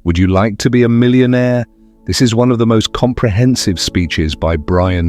Would you like to be a millionaire? This is one of the most comprehensive speeches by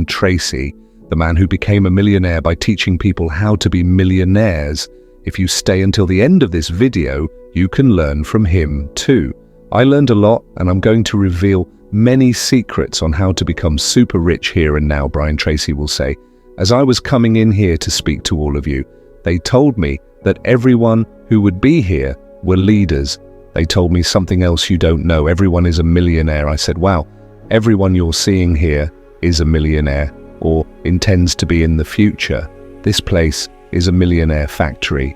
Tracy, the man who became a millionaire by teaching people how to be millionaires. If you stay until the end of this video, you can learn from him too. I learned a lot, and I'm going to reveal many secrets on how to become super rich here and now, Tracy will say. As I was coming in here to speak to all of you, they told me that everyone who would be here were leaders. They told me something else you don't know. Everyone is a millionaire. I said, wow, everyone you're seeing here is a millionaire or intends to be in the future. This place is a millionaire factory.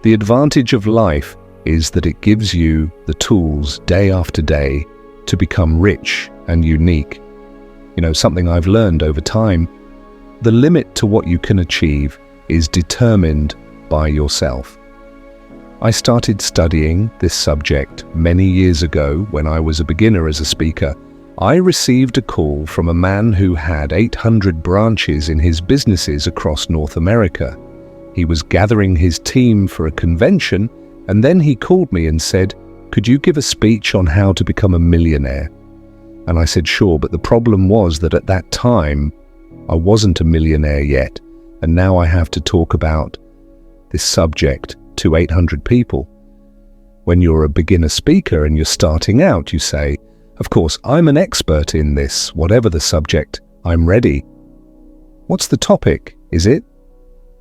The advantage of life is that it gives you the tools day after day to become rich and unique. You know, something I've learned over time, the limit to what you can achieve is determined by yourself. I started studying this subject many years ago when I was a beginner as a speaker. I received a call from a man who had 800 branches in his businesses across North America. He was gathering his team for a convention, and then he called me and said, "Could you give a speech on how to become a millionaire?" And I said, sure, but the problem was that at that time, I wasn't a millionaire yet, and now I have to talk about this subject to 800 people. When you're a beginner speaker and you're starting out, you say, of course, I'm an expert in this, whatever the subject, I'm ready. What's the topic? Is it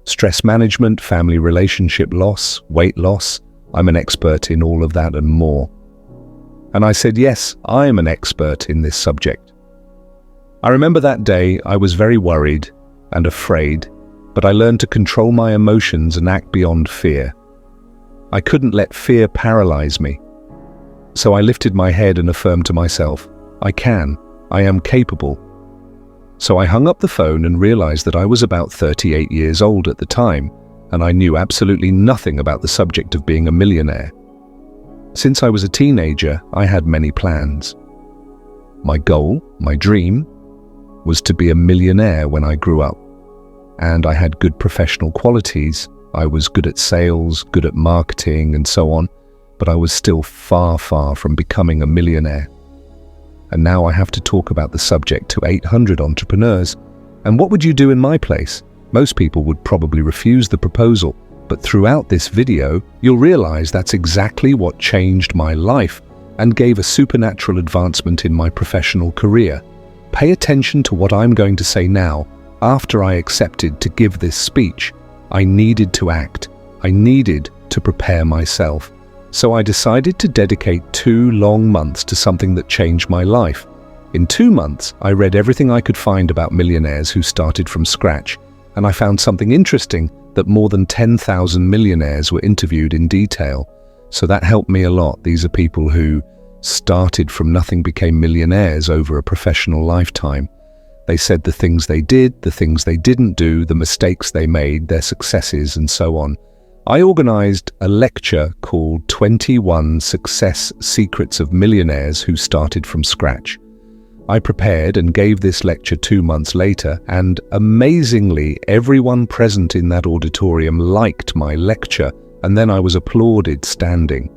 stress management, family relationship loss, weight loss? I'm an expert in all of that and more. And I said, yes, I am an expert in this subject. I remember that day I was very worried and afraid, but I learned to control my emotions and act beyond fear. I couldn't let fear paralyze me. So I lifted my head and affirmed to myself, I am capable. So I hung up the phone and realized that I was about 38 years old at the time, and I knew absolutely nothing about the subject of being a millionaire. Since I was a teenager, I had many plans. My goal, my dream, was to be a millionaire when I grew up. And I had good professional qualities. I was good at sales, good at marketing, and so on, but I was still far, far from becoming a millionaire. And now I have to talk about the subject to 800 entrepreneurs. And what would you do in my place? Most people would probably refuse the proposal, but throughout this video, you'll realize that's exactly what changed my life and gave a supernatural advancement in my professional career. Pay attention to what I'm going to say now. After I accepted to give this speech, I needed to act. I needed to prepare myself. So I decided to dedicate 2 long months to something that changed my life. In 2 months, I read everything I could find about millionaires who started from scratch, and I found something interesting that more than 10,000 millionaires were interviewed in detail. So that helped me a lot. These are people who started from nothing, became millionaires over a professional lifetime. They said the things they did, the things they didn't do, the mistakes they made, their successes, and so on. I organized a lecture called 21 Success Secrets of Millionaires Who Started from Scratch. I prepared and gave this lecture 2 months later, and amazingly, everyone present in that auditorium liked my lecture, and then I was applauded standing.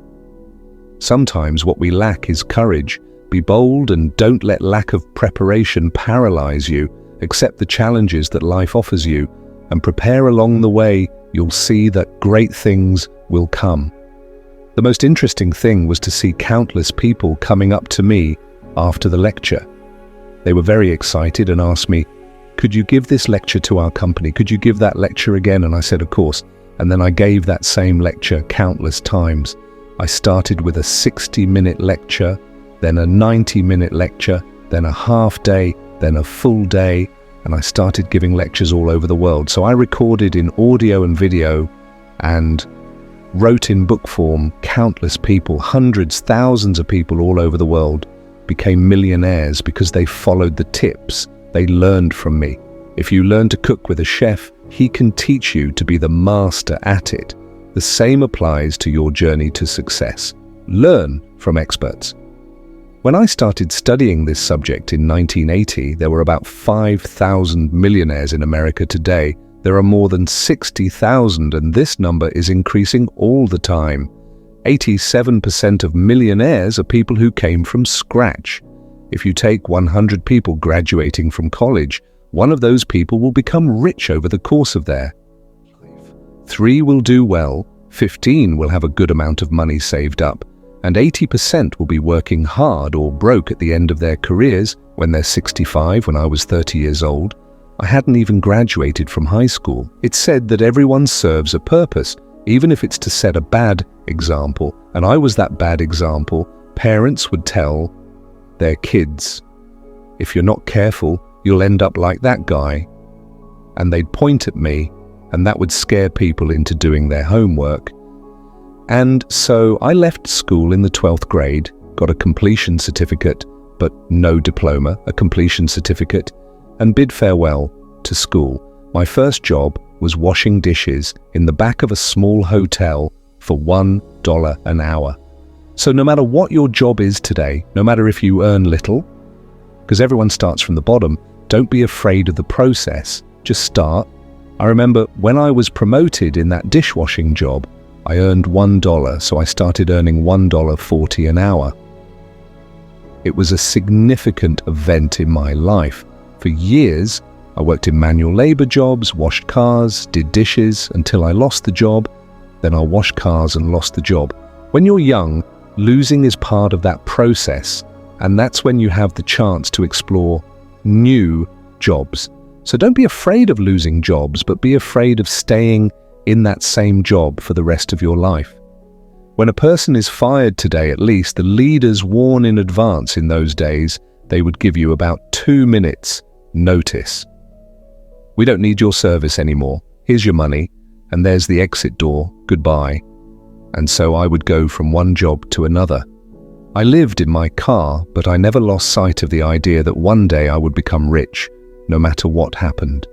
Sometimes what we lack is courage. Be bold and don't let lack of preparation paralyze you. Accept the challenges that life offers you and prepare along the way. You'll see that great things will come. The most interesting thing was to see countless people coming up to me after the lecture. They were very excited and asked me, "Could you give this lecture to our company? Could you give that lecture again?" And I said, of course. And then I gave that same lecture countless times. I started with a 60-minute lecture, then a 90-minute lecture, then a half day, then a full day, and I started giving lectures all over the world. So I recorded in audio and video and wrote in book form. Countless people, hundreds, thousands of people all over the world became millionaires because they followed the tips they learned from me. If you learn to cook with a chef, he can teach you to be the master at it. The same applies to your journey to success. Learn from experts. When I started studying this subject in 1980, there were about 5,000 millionaires in America. Today, there are more than 60,000, and this number is increasing all the time. 87% of millionaires are people who came from scratch. If you take 100 people graduating from college, one of those people will become rich over the course of their life. 3 will do well, 15 will have a good amount of money saved up, and 80% will be working hard or broke at the end of their careers when they're 65. When I was 30 years old, I hadn't even graduated from high school. It's said that everyone serves a purpose, even if it's to set a bad example. And I was that bad example. Parents would tell their kids, if you're not careful, you'll end up like that guy. And they'd point at me, and that would scare people into doing their homework. And so I left school in the 12th grade, got a completion certificate, but no diploma, a completion certificate, and bid farewell to school. My first job was washing dishes in the back of a small hotel for $1 an hour. So no matter what your job is today, no matter if you earn little, because everyone starts from the bottom, don't be afraid of the process, just start. I remember when I was promoted in that dishwashing job, I earned $1, so I started earning $1.40 an hour. It was a significant event in my life. For years, I worked in manual labor jobs, washed cars, did dishes until I lost the job. Then I washed cars and lost the job. When you're young, losing is part of that process, and that's when you have the chance to explore new jobs. So don't be afraid of losing jobs, but be afraid of staying in that same job for the rest of your life. When a person is fired today, at least, the leaders warn in advance. In those days, they would give you about 2 minutes notice. We don't need your service anymore. Here's your money, and there's the exit door. Goodbye. And so I would go from one job to another. I lived in my car, but I never lost sight of the idea that one day I would become rich, no matter what happened.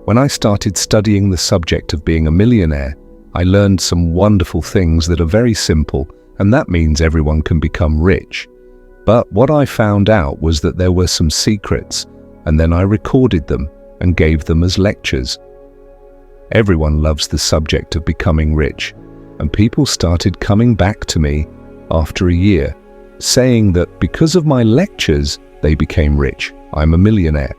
When I started studying the subject of being a millionaire, I learned some wonderful things that are very simple, and that means everyone can become rich. But what I found out was that there were some secrets, and then I recorded them and gave them as lectures. Everyone loves the subject of becoming rich, and people started coming back to me after a year, saying that because of my lectures, they became rich. I'm a millionaire.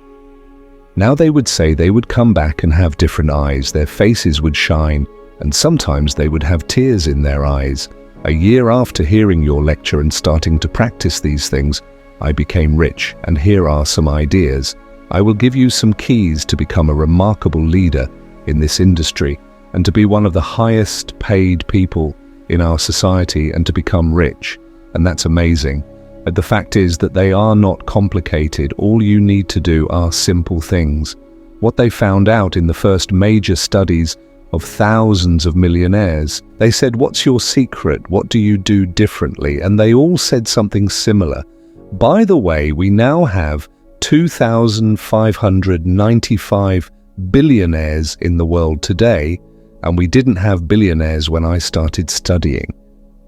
Now they would say they would come back and have different eyes, their faces would shine, and sometimes they would have tears in their eyes. A year after hearing your lecture and starting to practice these things, I became rich, and here are some ideas. I will give you some keys to become a remarkable leader in this industry and to be one of the highest paid people in our society and to become rich. And that's amazing. But the fact is that they are not complicated. All you need to do are simple things. What they found out in the first major studies of thousands of millionaires, they said, what's your secret? What do you do differently? And they all said something similar. By the way, we now have 2,595 billionaires in the world today, and we didn't have billionaires when I started studying.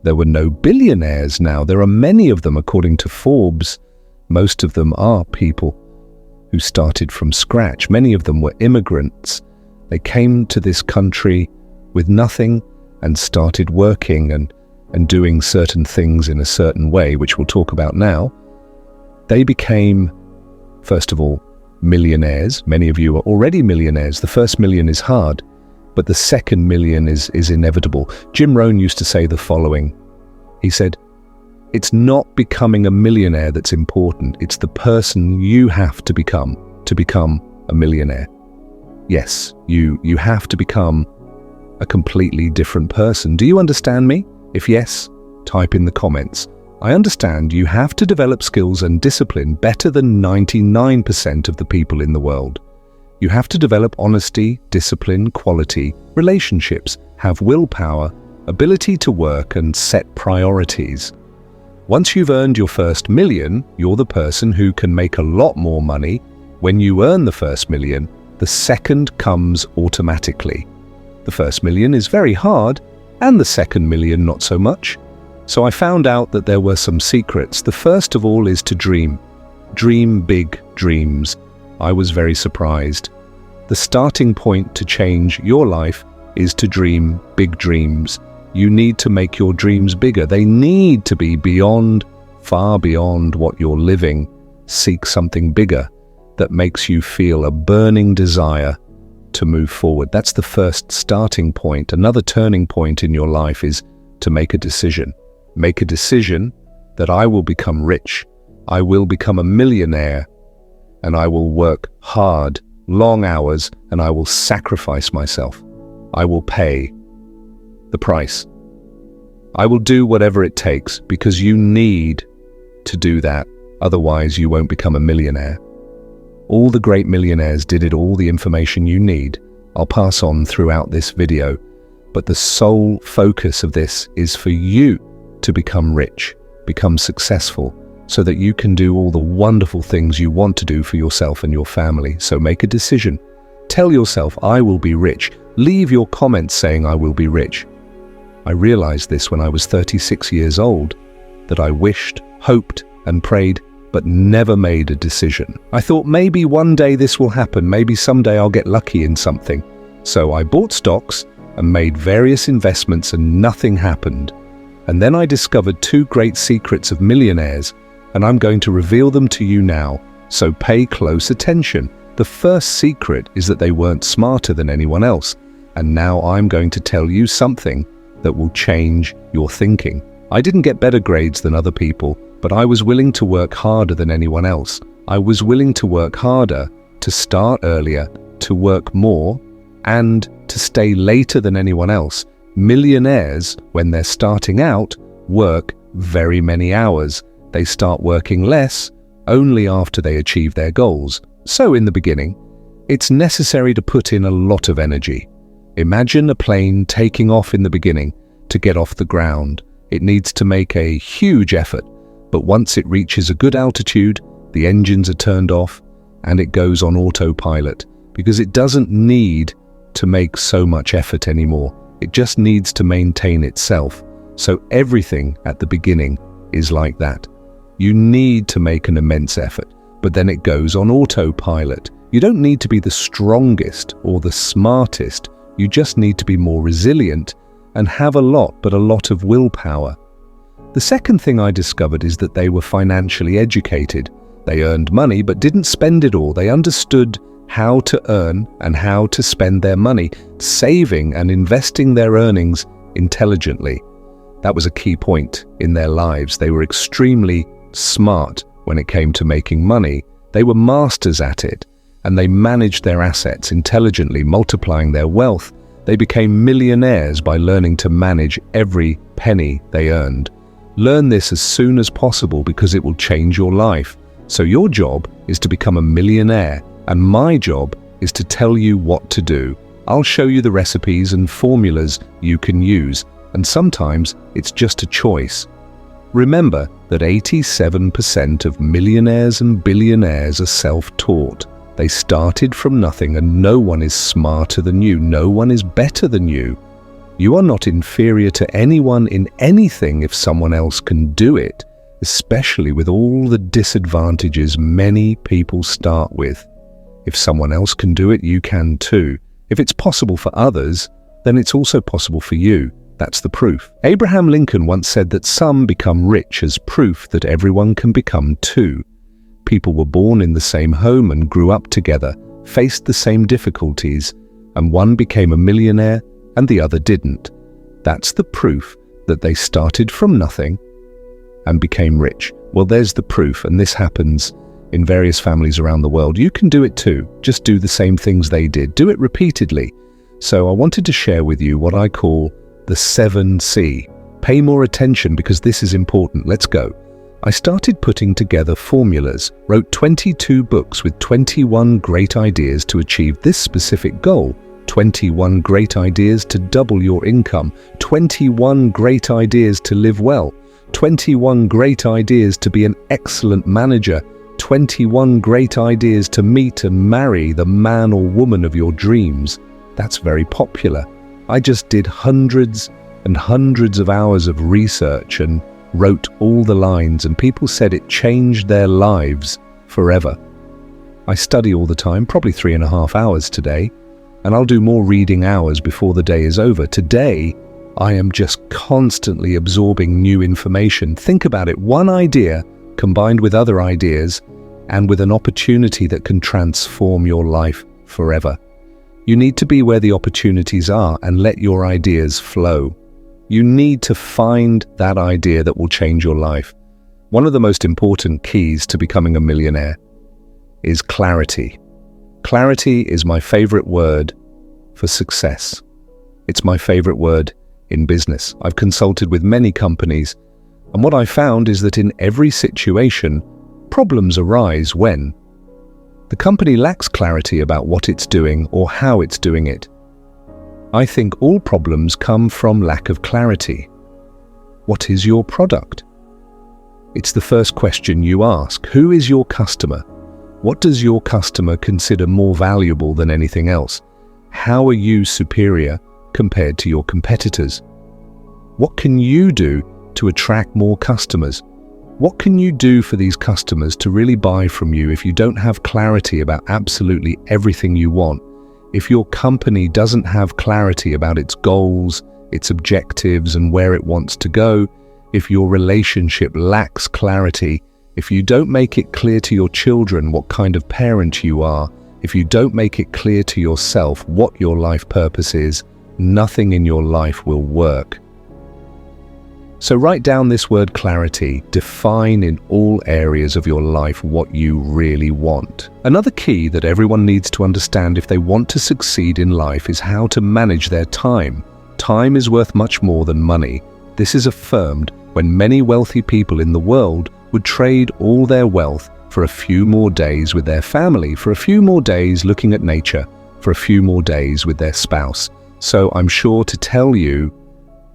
There were no billionaires now. There are many of them, according to Forbes. Most of them are people who started from scratch. Many of them were immigrants. They came to this country with nothing and started working and doing certain things in a certain way, which we'll talk about now. They became, first of all, millionaires. Many of you are already millionaires. The first million is hard, but the second million is inevitable. Jim Rohn used to say the following. He said, it's not becoming a millionaire that's important. It's the person you have to become a millionaire. Yes, you have to become a completely different person. Do you understand me? If yes, type in the comments. I understand you have to develop skills and discipline better than 99% of the people in the world. You have to develop honesty, discipline, quality, relationships, have willpower, ability to work, and set priorities. Once you've earned your first million, you're the person who can make a lot more money. When you earn the first million, the second comes automatically. The first million is very hard, and the second million not so much. So I found out that there were some secrets. The first of all is to dream. Dream big dreams. I was very surprised. The starting point to change your life is to dream big dreams. You need to make your dreams bigger. They need to be beyond, far beyond what you're living. Seek something bigger that makes you feel a burning desire to move forward. That's the first starting point. Another turning point in your life is to make a decision. Make a decision that I will become rich, I will become a millionaire, and I will work hard, long hours, and I will sacrifice myself. I will pay the price. I will do whatever it takes because you need to do that. Otherwise, you won't become a millionaire. All the great millionaires did it, all the information you need. I'll pass on throughout this video, but the sole focus of this is for you to become rich, become successful, so that you can do all the wonderful things you want to do for yourself and your family. So make a decision. Tell yourself, I will be rich. Leave your comments saying I will be rich. I realized this when I was 36 years old, that I wished, hoped, and prayed, but never made a decision. I thought maybe one day this will happen, maybe someday I'll get lucky in something. So I bought stocks and made various investments and nothing happened. And then I discovered two great secrets of millionaires, and I'm going to reveal them to you now, so pay close attention. The first secret is that they weren't smarter than anyone else, and now I'm going to tell you something that will change your thinking. I didn't get better grades than other people, but I was willing to work harder than anyone else. I was willing to work harder, to start earlier, to work more, and to stay later than anyone else. Millionaires, when they're starting out, work very many hours. They start working less only after they achieve their goals. So in the beginning, it's necessary to put in a lot of energy. Imagine a plane taking off in the beginning. To get off the ground, it needs to make a huge effort. But once it reaches a good altitude, the engines are turned off and it goes on autopilot because it doesn't need to make so much effort anymore. It just needs to maintain itself. So everything at the beginning is like that. You need to make an immense effort, but then it goes on autopilot. You don't need to be the strongest or the smartest. You just need to be more resilient and have a lot of willpower. The second thing I discovered is that they were financially educated. They earned money but didn't spend it all. They understood how to earn and how to spend their money, saving and investing their earnings intelligently. That was a key point in their lives. They were extremely smart when it came to making money. They were masters at it, and they managed their assets intelligently, multiplying their wealth. They became millionaires by learning to manage every penny they earned. Learn this as soon as possible because it will change your life. So your job is to become a millionaire, and my job is to tell you what to do. I'll show you the recipes and formulas you can use, and sometimes it's just a choice. Remember that 87% of millionaires and billionaires are self-taught. They started from nothing, and no one is smarter than you. No one is better than you. You are not inferior to anyone in anything if someone else can do it, especially with all the disadvantages many people start with. If someone else can do it, you can too. If it's possible for others, then it's also possible for you. That's the proof. Abraham Lincoln once said that some become rich as proof that everyone can become too. People were born in the same home and grew up together, faced the same difficulties, and one became a millionaire and the other didn't. That's the proof that they started from nothing and became rich. Well, there's the proof, and this happens in various families around the world. You can do it too. Just do the same things they did. Do it repeatedly. So I wanted to share with you what I call the 7C. Pay more attention because this is important. Let's go. I started putting together formulas, wrote 22 books with 21 great ideas to achieve this specific goal. 21 great ideas to double your income, 21 great ideas to live well, 21 great ideas to be an excellent manager, 21 great ideas to meet and marry the man or woman of your dreams. That's very popular. I just did hundreds and hundreds of hours of research and wrote all the lines, and people said it changed their lives forever. I study all the time, probably 3.5 hours today, and I'll do more reading hours before the day is over. Today, I am just constantly absorbing new information. Think about it, one idea combined with other ideas and with an opportunity that can transform your life forever. You need to be where the opportunities are and let your ideas flow. You need to find that idea that will change your life. One of the most important keys to becoming a millionaire is clarity. Clarity is my favorite word for success. It's my favorite word in business. I've consulted with many companies, and what I found is that in every situation, problems arise when the company lacks clarity about what it's doing or how it's doing it. I think all problems come from lack of clarity. What is your product? It's the first question you ask. Who is your customer? What does your customer consider more valuable than anything else? How are you superior compared to your competitors? What can you do to attract more customers? What can you do for these customers to really buy from you if you don't have clarity about absolutely everything you want? If your company doesn't have clarity about its goals, its objectives, and where it wants to go, if your relationship lacks clarity, if you don't make it clear to your children what kind of parent you are, if you don't make it clear to yourself what your life purpose is, nothing in your life will work. So write down this word clarity. Define in all areas of your life what you really want. Another key that everyone needs to understand if they want to succeed in life is how to manage their time. Time is worth much more than money. This is affirmed when many wealthy people in the world would trade all their wealth for a few more days with their family, for a few more days looking at nature, for a few more days with their spouse. So I'm sure to tell you,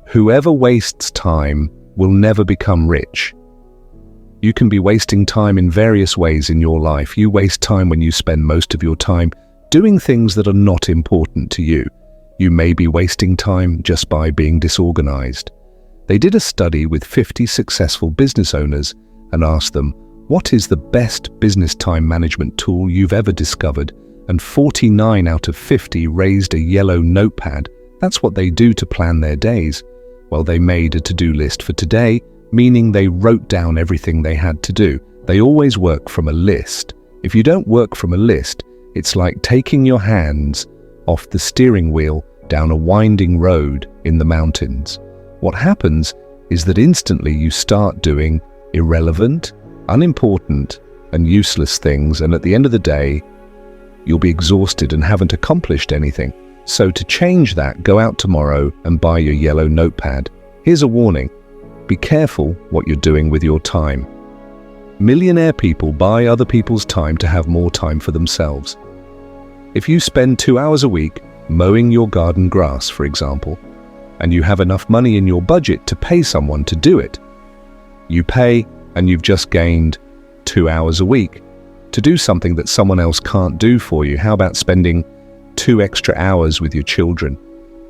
whoever wastes time will never become rich. You can be wasting time in various ways in your life. You waste time when you spend most of your time doing things that are not important to you. You may be wasting time just by being disorganized. They did a study with 50 successful business owners and asked them, what is the best business time management tool you've ever discovered? And 49 out of 50 raised a yellow notepad. That's what they do to plan their days. Well, they made a to-do list for today, meaning they wrote down everything they had to do. They always work from a list. If you don't work from a list, it's like taking your hands off the steering wheel down a winding road in the mountains. What happens is that instantly you start doing irrelevant, unimportant, and useless things, and at the end of the day, you'll be exhausted and haven't accomplished anything. So to change that, go out tomorrow and buy your yellow notepad. Here's a warning. Be careful what you're doing with your time. Millionaire people buy other people's time to have more time for themselves. If you spend 2 hours a week mowing your garden grass, for example, and you have enough money in your budget to pay someone to do it, you pay and you've just gained 2 hours a week to do something that someone else can't do for you. How about spending 2 extra hours with your children,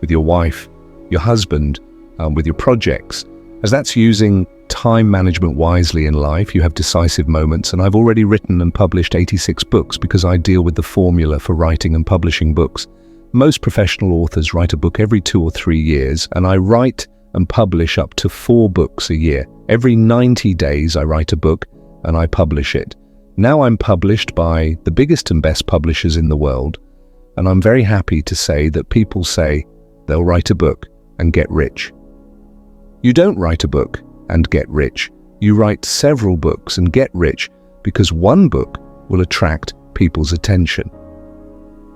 with your wife, your husband, with your projects? As that's using time management wisely in life. You have decisive moments, and I've already written and published 86 books because I deal with the formula for writing and publishing books. Most professional authors write a book every 2 or 3 years, and I write and publish up to 4 books a year. Every 90 days I write a book and I publish it. Now I'm published by the biggest and best publishers in the world, and I'm very happy to say that people say they'll write a book and get rich. You don't write a book and get rich. You write several books and get rich because one book will attract people's attention.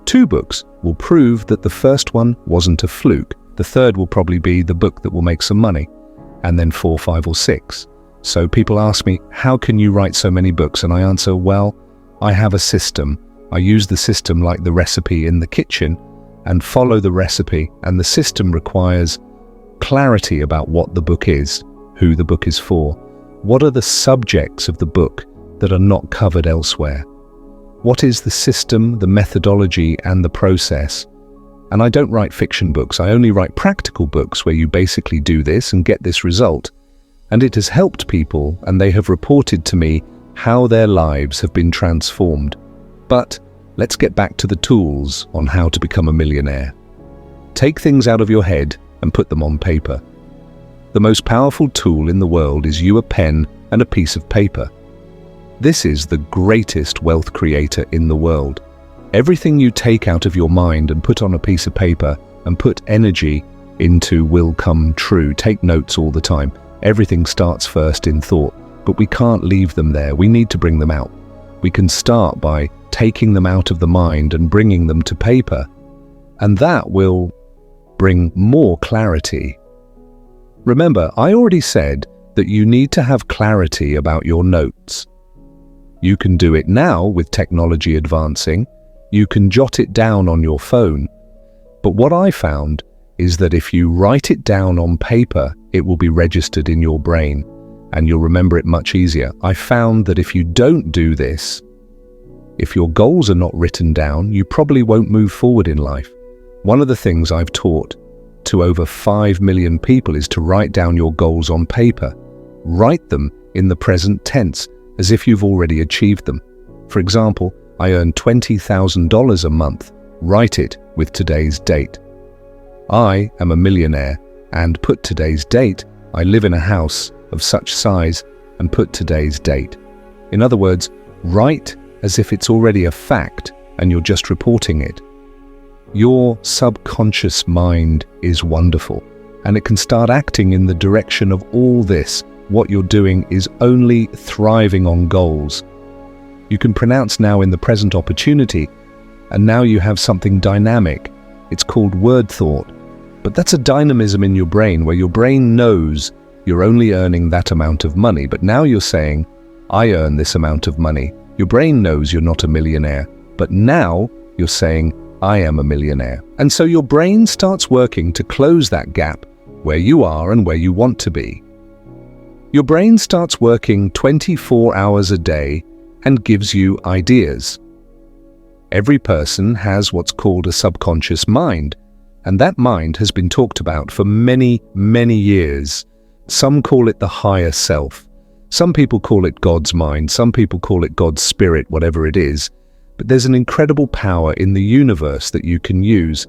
2 books will prove that the first one wasn't a fluke. The third will probably be the book that will make some money, and then 4, 5, or 6. So people ask me, how can you write so many books? And I answer, well, I have a system. I use the system like the recipe in the kitchen and follow the recipe, and the system requires clarity about what the book is, who the book is for, what are the subjects of the book that are not covered elsewhere, what is the system, the methodology, and the process. And I don't write fiction books, I only write practical books where you basically do this and get this result. And it has helped people, and they have reported to me how their lives have been transformed. But let's get back to the tools on how to become a millionaire. Take things out of your head and put them on paper. The most powerful tool in the world is you, a pen and a piece of paper. This is the greatest wealth creator in the world. Everything you take out of your mind and put on a piece of paper and put energy into will come true. Take notes all the time. Everything starts first in thought, but we can't leave them there. We need to bring them out. We can start by taking them out of the mind and bringing them to paper, and that will bring more clarity. Remember, I already said that you need to have clarity about your notes. You can do it now with technology advancing. You can jot it down on your phone. But what I found is that if you write it down on paper, it will be registered in your brain and you'll remember it much easier. I found that if you don't do this, if your goals are not written down, you probably won't move forward in life. One of the things I've taught to over 5 million people is to write down your goals on paper. Write them in the present tense, as if you've already achieved them. For example, I earn $20,000 a month. Write it with today's date. I am a millionaire, and put today's date. I live in a house of such size, and put today's date. In other words, write as if it's already a fact and you're just reporting it. Your subconscious mind is wonderful, and it can start acting in the direction of all this. What you're doing is only thriving on goals. You can pronounce now in the present opportunity, and now you have something dynamic. It's called word thought. But that's a dynamism in your brain where your brain knows you're only earning that amount of money, but now you're saying, I earn this amount of money. Your brain knows you're not a millionaire, but now you're saying, I am a millionaire. And so your brain starts working to close that gap where you are and where you want to be. Your brain starts working 24 hours a day and gives you ideas. Every person has what's called a subconscious mind, and that mind has been talked about for many, many years. Some call it the higher self. Some people call it God's mind. Some people call it God's spirit, whatever it is. But there's an incredible power in the universe that you can use.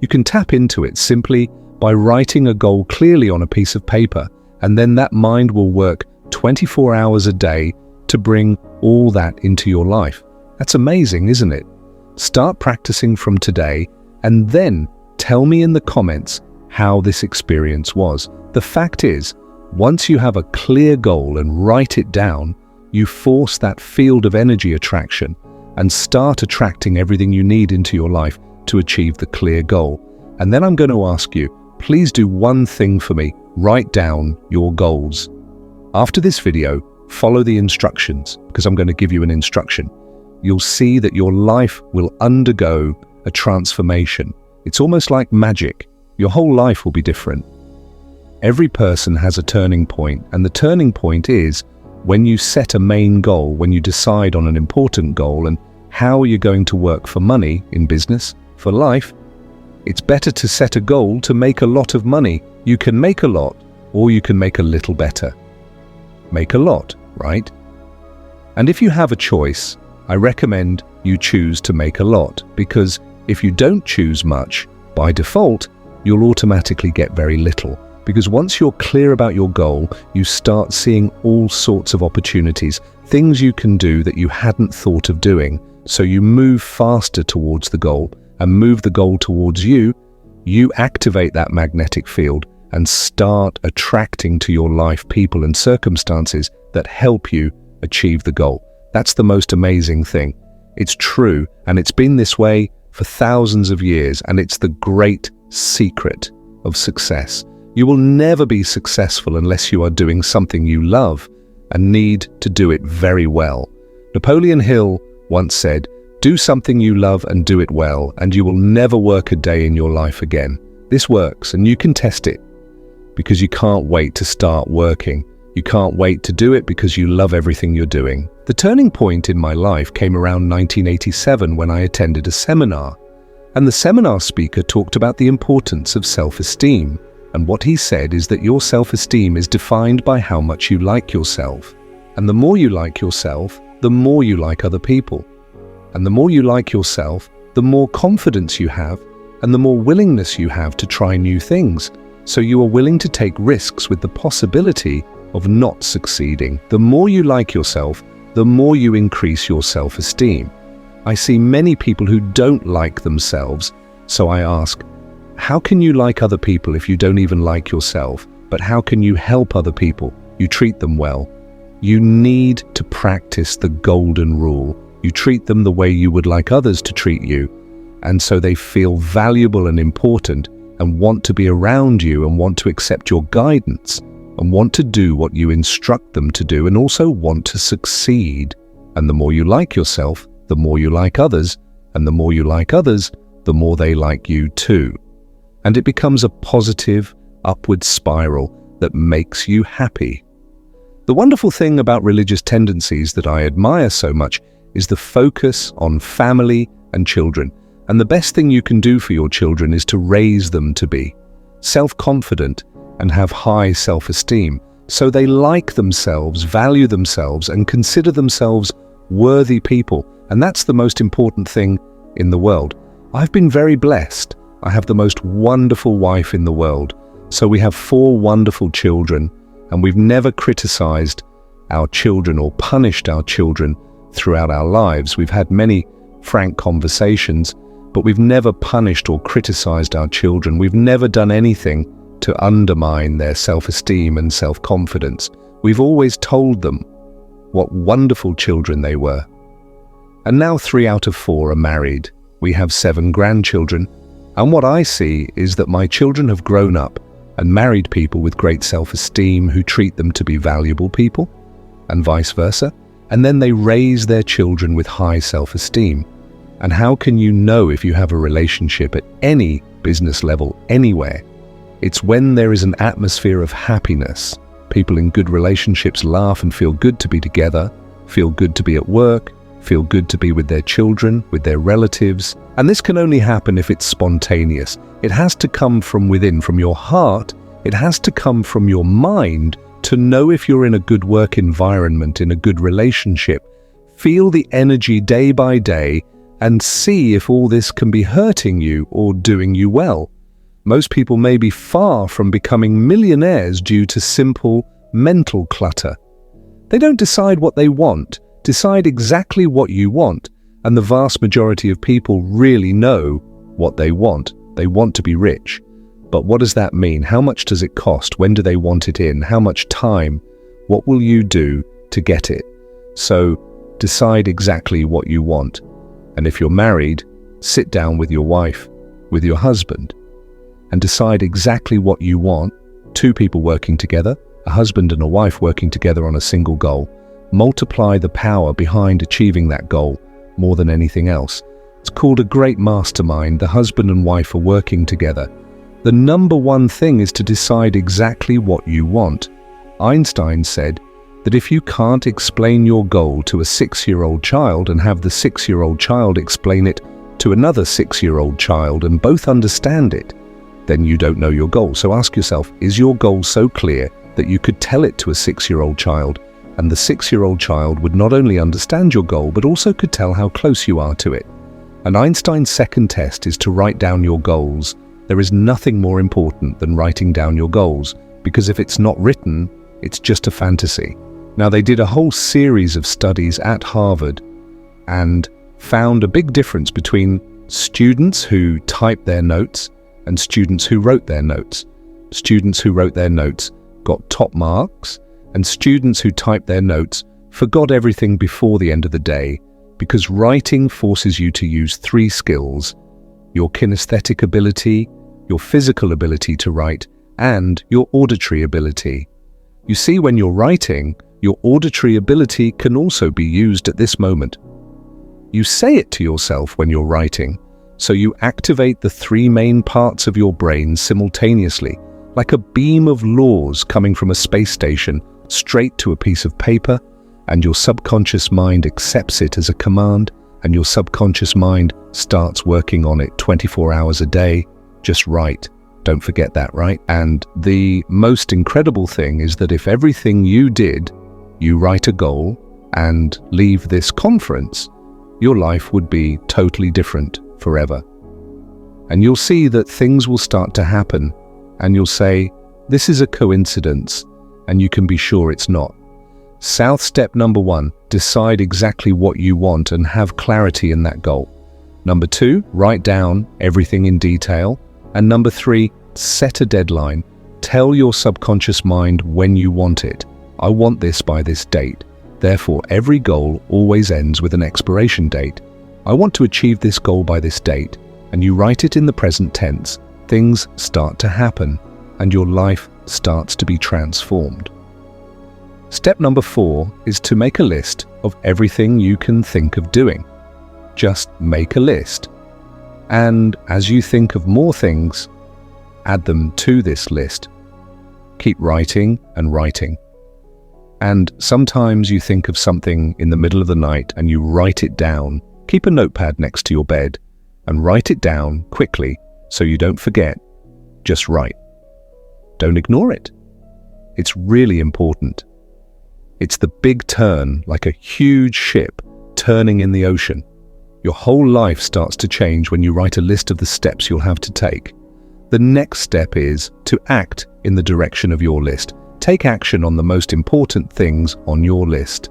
You can tap into it simply by writing a goal clearly on a piece of paper, and then that mind will work 24 hours a day to bring all that into your life. That's amazing, isn't it? Start practicing from today, and then tell me in the comments how this experience was. The fact is, once you have a clear goal and write it down, you force that field of energy attraction and start attracting everything you need into your life to achieve the clear goal. And then I'm going to ask you, please do one thing for me. Write down your goals. After this video, follow the instructions, because I'm going to give you an instruction. You'll see that your life will undergo a transformation. It's almost like magic. Your whole life will be different. Every person has a turning point, and the turning point is when you set a main goal, when you decide on an important goal and how you're going to work for money in business, for life. It's better to set a goal to make a lot of money. You can make a lot, or you can make a little better. Make a lot, right? And if you have a choice, I recommend you choose to make a lot, because if you don't choose much, by default, you'll automatically get very little. Because once you're clear about your goal, you start seeing all sorts of opportunities, things you can do that you hadn't thought of doing. So you move faster towards the goal and move the goal towards you. You activate that magnetic field and start attracting to your life people and circumstances that help you achieve the goal. That's the most amazing thing. It's true, and it's been this way for thousands of years, and it's the great secret of success. You will never be successful unless you are doing something you love and need to do it very well. Napoleon Hill once said, "Do something you love and do it well, and you will never work a day in your life again." This works, and you can test it because you can't wait to start working. You can't wait to do it because you love everything you're doing. The turning point in my life came around 1987 when I attended a seminar, and the seminar speaker talked about the importance of self-esteem. And what he said is that your self-esteem is defined by how much you like yourself. And the more you like yourself, the more you like other people. And the more you like yourself, the more confidence you have, and the more willingness you have to try new things. So you are willing to take risks with the possibility of not succeeding. The more you like yourself, the more you increase your self-esteem. I see many people who don't like themselves, so I ask, how can you like other people if you don't even like yourself? But how can you help other people? You treat them well. You need to practice the golden rule. You treat them the way you would like others to treat you, and so they feel valuable and important and want to be around you and want to accept your guidance and want to do what you instruct them to do and also want to succeed. And the more you like yourself, the more you like others, and the more you like others, the more they like you too. And it becomes a positive, upward spiral that makes you happy. The wonderful thing about religious tendencies that I admire so much is the focus on family and children. And the best thing you can do for your children is to raise them to be self-confident and have high self-esteem, so they like themselves, value themselves, and consider themselves worthy people. And that's the most important thing in the world. I've been very blessed. I have the most wonderful wife in the world. So we have 4 wonderful children, and we've never criticized our children or punished our children throughout our lives. We've had many frank conversations, but we've never punished or criticized our children. We've never done anything to undermine their self-esteem and self-confidence. We've always told them what wonderful children they were. And now 3 out of 4 are married. We have 7 grandchildren. And what I see is that my children have grown up and married people with great self-esteem who treat them to be valuable people, and vice versa. And then they raise their children with high self-esteem. And how can you know if you have a relationship at any business level, anywhere? It's when there is an atmosphere of happiness. People in good relationships laugh and feel good to be together, feel good to be at work, feel good to be with their children, with their relatives. And this can only happen if it's spontaneous. It has to come from within, from your heart. It has to come from your mind to know if you're in a good work environment, in a good relationship. Feel the energy day by day and see if all this can be hurting you or doing you well. Most people may be far from becoming millionaires due to simple mental clutter. They don't decide what they want. Decide exactly what you want, and the vast majority of people really know what they want. They want to be rich. But what does that mean? How much does it cost? When do they want it in? How much time? What will you do to get it? So decide exactly what you want. And if you're married, sit down with your wife, with your husband, and decide exactly what you want. 2 people working together, a husband and a wife working together on a single goal. Multiply the power behind achieving that goal more than anything else. It's called a great mastermind. The husband and wife are working together. The number one thing is to decide exactly what you want. Einstein said that if you can't explain your goal to a 6-year-old child and have the 6-year-old child explain it to another 6-year-old child and both understand it, then you don't know your goal. So ask yourself, is your goal so clear that you could tell it to a 6-year-old child, and the 6-year-old child would not only understand your goal, but also could tell how close you are to it? And Einstein's second test is to write down your goals. There is nothing more important than writing down your goals, because if it's not written, it's just a fantasy. Now, they did a whole series of studies at Harvard and found a big difference between students who typed their notes and students who wrote their notes. Students who wrote their notes got top marks, and students who typed their notes forgot everything before the end of the day, because writing forces you to use 3 skills: your kinesthetic ability, your physical ability to write, and your auditory ability. You see, when you're writing, your auditory ability can also be used at this moment. You say it to yourself when you're writing, so you activate the 3 main parts of your brain simultaneously, like a beam of laws coming from a space station straight to a piece of paper, and your subconscious mind accepts it as a command, and your subconscious mind starts working on it 24 hours a day. Just write. Don't forget that, right? And the most incredible thing is that if everything you did, you write a goal and leave this conference, your life would be totally different forever. And you'll see that things will start to happen and you'll say, this is a coincidence, and you can be sure it's not. South step number 1, decide exactly what you want and have clarity in that goal. Number 2, write down everything in detail. And number 3, set a deadline. Tell your subconscious mind when you want it. I want this by this date. Therefore, every goal always ends with an expiration date. I want to achieve this goal by this date. And you write it in the present tense. Things start to happen, and your life starts to be transformed. Step number 4 is to make a list of everything you can think of doing. Just make a list. And as you think of more things, add them to this list. Keep writing and writing. And sometimes you think of something in the middle of the night and you write it down. Keep a notepad next to your bed and write it down quickly so you don't forget. Just write. Don't ignore it. It's really important. It's the big turn, like a huge ship turning in the ocean. Your whole life starts to change when you write a list of the steps you'll have to take. The next step is to act in the direction of your list. Take action on the most important things on your list.